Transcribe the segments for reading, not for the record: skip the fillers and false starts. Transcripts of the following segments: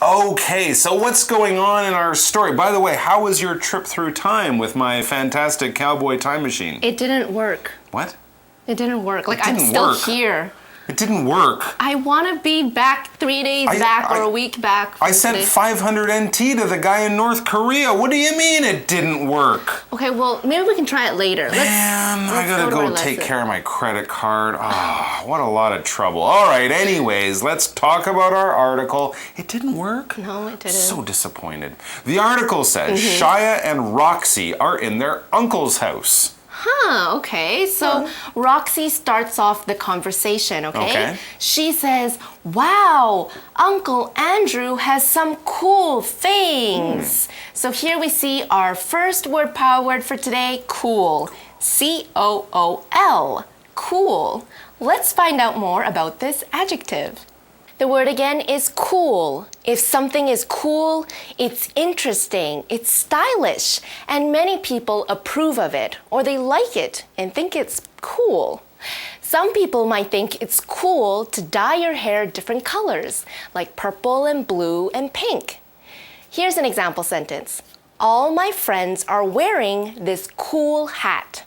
Okay, so what's going on in our story? By the way, how was your trip through time with my fantastic cowboy time machine? It didn't work. What? It didn't work. Like, It I'm didn't still work. here. It didn't work. I want to be back 3 days back or a week back. I sent 500 NT to the guy in North Korea. What do you mean it didn't work? Okay, well, maybe we can try it later. Man, I gotta to our go take lesson. care of my credit card. Ah, what a lot of trouble. All right, anyways, let's talk about our article. It didn't work? No, it didn't. So disappointed. The article says Shia and Roxy are in their uncle's house. Huh, okay. So Roxy starts off the conversation, okay? She says, wow, Uncle Andrew has some cool things. So here we see our first power word for today, cool. C-O-O-L, cool. Let's find out more about this adjective. The word again is cool. If something is cool, it's interesting, it's stylish, and many people approve of it, or they like it and think it's cool. Some people might think it's cool to dye your hair different colors, like purple and blue and pink. Here's an example sentence. All my friends are wearing this cool hat.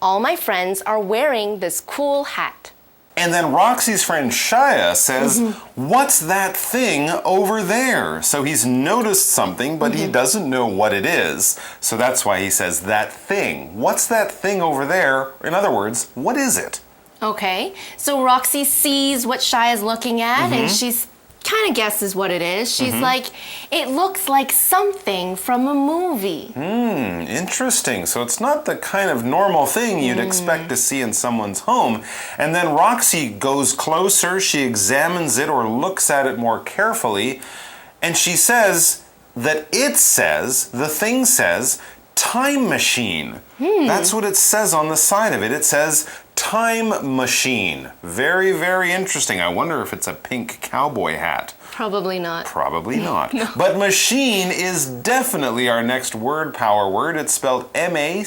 All my friends are wearing this cool hat. And then Roxy's friend Shia says, what's that thing over there? So he's noticed something, but he doesn't know what it is. So that's why he says that thing. What's that thing over there? In other words, what is it? Okay, so Roxy sees what Shia is looking at and she's kind of guesses what it is. She's like, it looks like something from a movie. Interesting. So it's not the kind of normal thing you'd expect to see in someone's home. And then Roxy goes closer, she examines it or looks at it more carefully, and she says that the thing says, time machine. That's what it says on the side of it. It says time machine. Very, very interesting. I wonder if it's a pink cowboy hat. Probably not. Probably not. No. But machine is definitely our next power word. It's spelled M-A-C-H-I-N-E.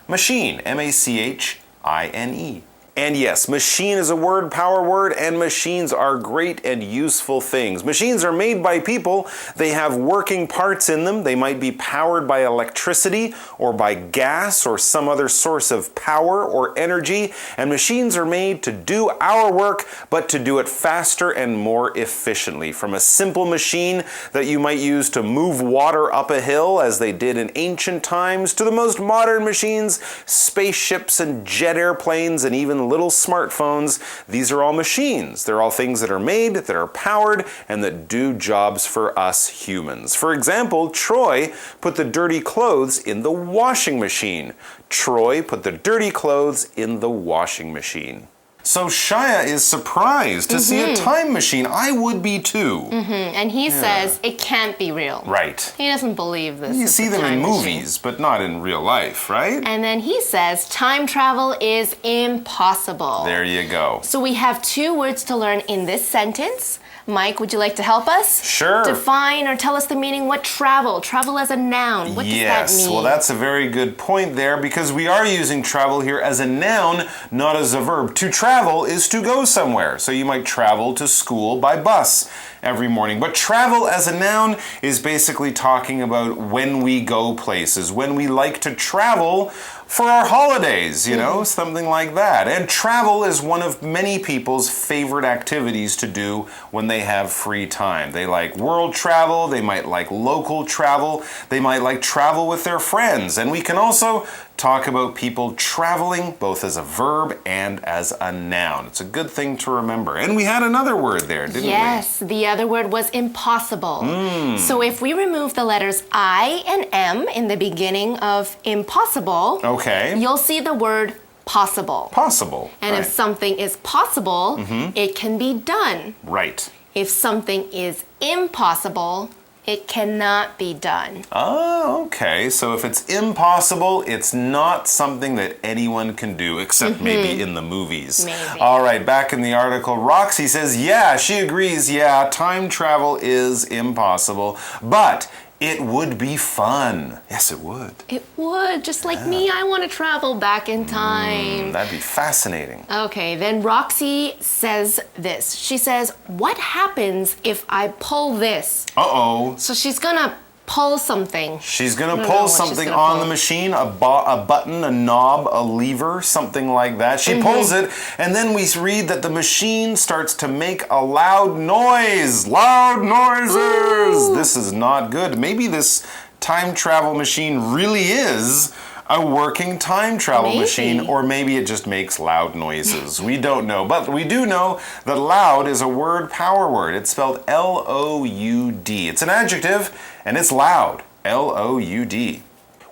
Machine. M-A-C-H-I-N-E. And yes, machine is a power word, and machines are great and useful things. Machines are made by people. They have working parts in them. They might be powered by electricity or by gas or some other source of power or energy. And machines are made to do our work, but to do it faster and more efficiently. From a simple machine that you might use to move water up a hill, as they did in ancient times, to the most modern machines, spaceships and jet airplanes and even little smartphones. These are all machines. They're all things that are made, that are powered, and that do jobs for us humans. For example, Troy put the dirty clothes in the washing machine. Troy put the dirty clothes in the washing machine. So Shia is surprised to see a time machine. I would be too. And he says it can't be real. Right. He doesn't believe this. You see them in movies, but not in real life, right? And then he says time travel is impossible. There you go. So we have 2 words to learn in this sentence. Mike, would you like to help us? Sure. Define or tell us the meaning. What travel? Travel as a noun. What does that mean? Yes, well, that's a very good point there, because we are using travel here as a noun, not as a verb. To travel is to go somewhere. So you might travel to school by bus every morning. But travel as a noun is basically talking about when we go places, when we like to travel for our holidays, something like that. And travel is one of many people's favorite activities to do when they have free time. They like world travel, they might like local travel, they might like travel with their friends. And we can also talk about people traveling both as a verb and as a noun. It's a good thing to remember. And we had another word there, didn't we? Yes, the other word was impossible. So if we remove the letters I and M in the beginning of impossible, you'll see the word possible. Possible. And if something is possible, it can be done. Right. If something is impossible, it cannot be done. Oh, okay. So if it's impossible, it's not something that anyone can do, except maybe in the movies. Maybe. All right, back in the article, Roxy says, yeah, she agrees, time travel is impossible, but It would be fun. Yes, it would. It would. Just like me, I want to travel back in time. That'd be fascinating. Okay, then Roxy says this. She says, what happens if I pull this? Uh-oh. So she's gonna pull something. She's going to pull something on the machine, a button, a knob, a lever, something like that. She pulls it, and then we read that the machine starts to make a loud noise. Loud noises! Ooh. This is not good. Maybe this time travel machine really is a working time travel machine, or maybe it just makes loud noises. We don't know, but we do know that loud is a power word. It's spelled L-O-U-D. It's an adjective, and it's loud. L-O-U-D.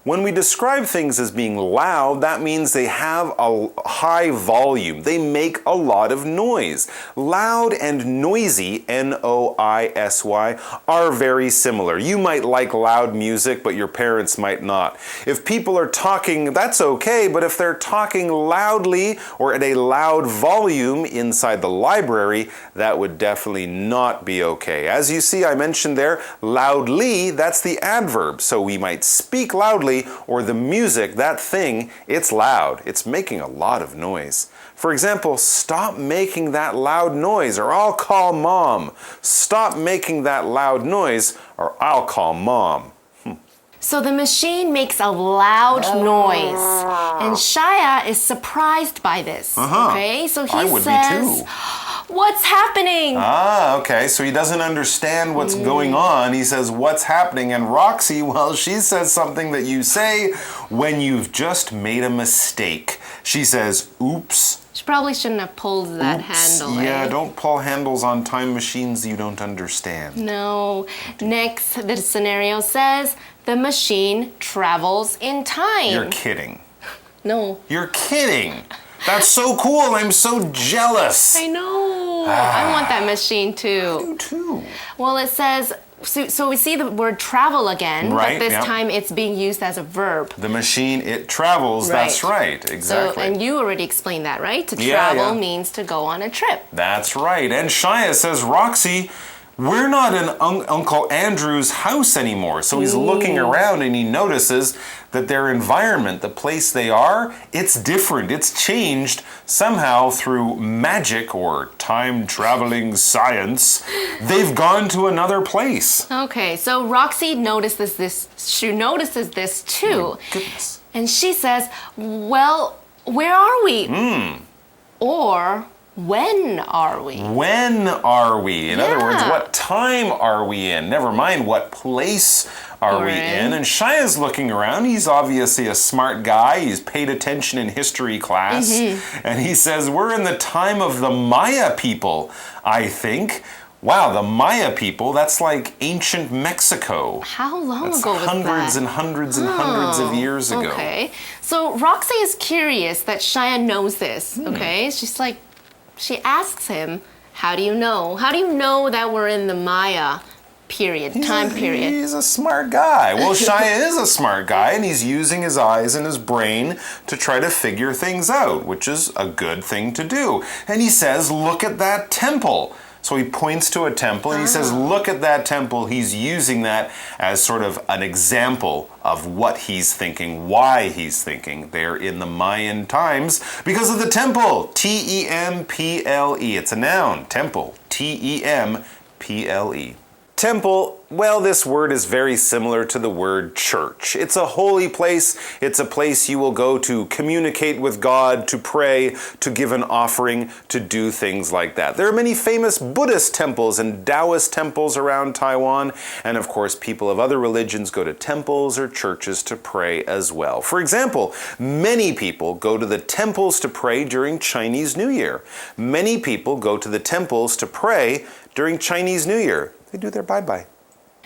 When we describe things as being loud, that means they have a high volume. They make a lot of noise. Loud and noisy, N-O-I-S-Y, are very similar. You might like loud music, but your parents might not. If people are talking, that's okay, but if they're talking loudly or at a loud volume inside the library, that would definitely not be okay. As you see, I mentioned there, loudly, that's the adverb. So we might speak loudly, or the music, that thing, it's loud. It's making a lot of noise. For example, stop making that loud noise or I'll call mom. Stop making that loud noise or I'll call mom. So the machine makes a loud noise, and Shaya is surprised by this. Okay, so he says, "What's happening?" Okay, so he doesn't understand what's going on. He says, "What's happening?" And Roxy, well, she says something that you say when you've just made a mistake. She says, "Oops." She probably shouldn't have pulled that handle. Yeah, don't pull handles on time machines you don't understand. No. Next, the scenario says, the machine travels in time. You're kidding. No. You're kidding. That's so cool. I'm so jealous. I know. I want that machine too. I do too. Well, it says, so we see the word travel again, right, but this time it's being used as a verb. The machine, it travels. Right. That's right. Exactly. So, and you already explained that, right? To travel means to go on a trip. That's right. And Shaya says, Roxy, we're not in Uncle Andrew's house anymore. So he's looking around and he notices that their environment, the place they are, it's different. It's changed somehow through magic or time-traveling science. They've gone to another place. Okay, so Roxy notices this. She notices this too. Oh, goodness. And she says, well, where are we? Or, when are we? When are we? In other words, what time are we in? Never mind what place are we in. And Shaya's looking around. He's obviously a smart guy. He's paid attention in history class. And he says, we're in the time of the Maya people, I think. Wow, the Maya people, that's like ancient Mexico. How long ago was that? Hundreds and hundreds and hundreds of years ago. Okay. So Roxy is curious that Shaya knows this, okay? She's like, she asks him, how do you know? How do you know that we're in the Maya time period? He's a smart guy. Well, Shaya is a smart guy, and he's using his eyes and his brain to try to figure things out, which is a good thing to do. And he says, look at that temple. So he points to a temple and he says, look at that temple. He's using that as sort of an example of what he's thinking, why he's thinking. They're in the Mayan times because of the temple. T-E-M-P-L-E. It's a noun. Temple. T-E-M-P-L-E. Temple, well, this word is very similar to the word church. It's a holy place. It's a place you will go to communicate with God, to pray, to give an offering, to do things like that. There are many famous Buddhist temples and Taoist temples around Taiwan, and of course, people of other religions go to temples or churches to pray as well. For example, many people go to the temples to pray during Chinese New Year. Many people go to the temples to pray during Chinese New Year. They do their bye-bye.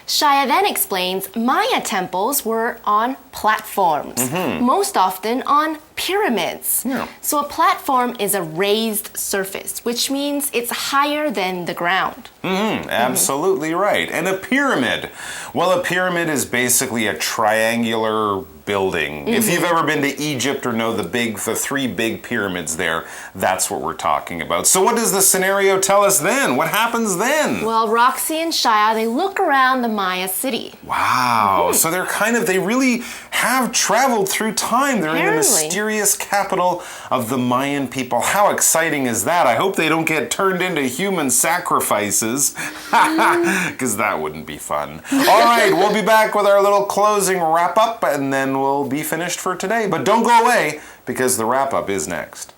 Shaya then explains Maya temples were on platforms, most often on pyramids. Yeah. So a platform is a raised surface, which means it's higher than the ground. Absolutely right. And a pyramid. Well, a pyramid is basically a triangular building. If you've ever been to Egypt or know the three big pyramids there, that's what we're talking about. So what does the scenario tell us then? What happens then? Well, Roxy and Shaya, they look around the Maya city. Wow. So they really have traveled through time. They're in the mysterious capital of the Mayan people. How exciting is that? I hope they don't get turned into human sacrifices, because that wouldn't be fun. All right, we'll be back with our little closing wrap-up, and then we'll be finished for today. But don't go away, because the wrap-up is next.